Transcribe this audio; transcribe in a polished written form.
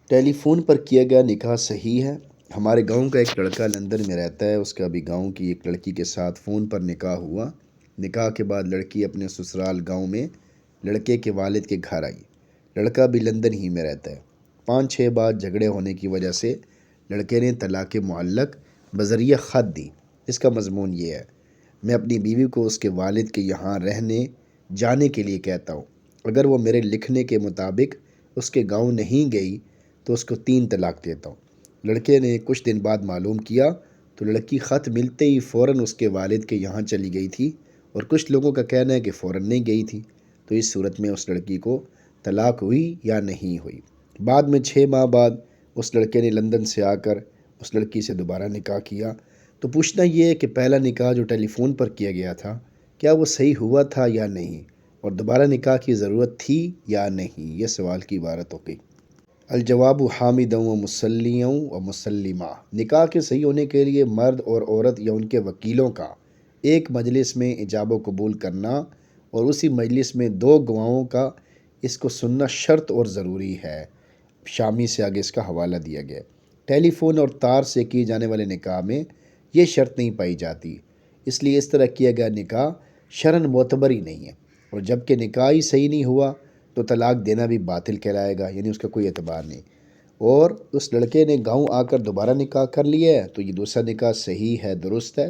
ٹیلی phone پر کیا گیا نکاح صحیح ہے؟ ہمارے گاؤں کا ایک لڑکا لندن میں رہتا ہے، اس کا ابھی گاؤں کی ایک لڑکی کے ساتھ فون پر نکاح ہوا۔ نکاح کے بعد لڑکی اپنے سسرال گاؤں میں لڑکے کے والد کے گھر آئی۔ لڑکا بھی لندن ہی میں رہتا ہے۔ 5-6 بار جھگڑے ہونے کی وجہ سے لڑکے نے طلاق معلق بذریعہ خط دی۔ اس کا مضمون یہ ہے: میں اپنی بیوی کو اس کے والد کے یہاں رہنے جانے کے لیے کہتا ہوں۔ اگر وہ میرے لکھنے کے مطابق اس کے گاؤں نہیں گئی تو اس کو 3 طلاق دیتا ہوں۔ لڑکے نے کچھ دن بعد معلوم کیا تو لڑکی خط ملتے ہی فوراً اس کے والد کے یہاں چلی گئی تھی، اور کچھ لوگوں کا کہنا ہے کہ فوراً نہیں گئی تھی۔ تو اس صورت میں اس لڑکی کو طلاق ہوئی یا نہیں ہوئی؟ بعد میں 6 ماہ بعد اس لڑکے نے لندن سے آ کر اس لڑکی سے دوبارہ نکاح کیا۔ تو پوچھنا یہ ہے کہ پہلا نکاح جو ٹیلی فون پر کیا گیا تھا، کیا وہ صحیح ہوا تھا یا نہیں، اور دوبارہ نکاح کی ضرورت تھی یا نہیں؟ یہ سوال کی عبارت ہو گئی۔ الجواب حامداً و مسلیاً و مسلمہ۔ نکاح کے صحیح ہونے کے لیے مرد اور عورت یا ان کے وکیلوں کا ایک مجلس میں ایجاب و قبول کرنا، اور اسی مجلس میں 2 گواہوں کا اس کو سننا شرط اور ضروری ہے۔ شامی سے آگے اس کا حوالہ دیا گیا۔ ٹیلی فون اور تار سے کیے جانے والے نکاح میں یہ شرط نہیں پائی جاتی، اس لیے اس طرح کیا گیا نکاح شرعاً معتبر ہی نہیں ہے، اور جب کہ نکاح ہی صحیح نہیں ہوا تو طلاق دینا بھی باطل کہلائے گا، یعنی اس کا کوئی اعتبار نہیں۔ اور اس لڑکے نے گاؤں آ کر دوبارہ نکاح کر لیا ہے تو یہ دوسرا نکاح صحیح ہے، درست ہے۔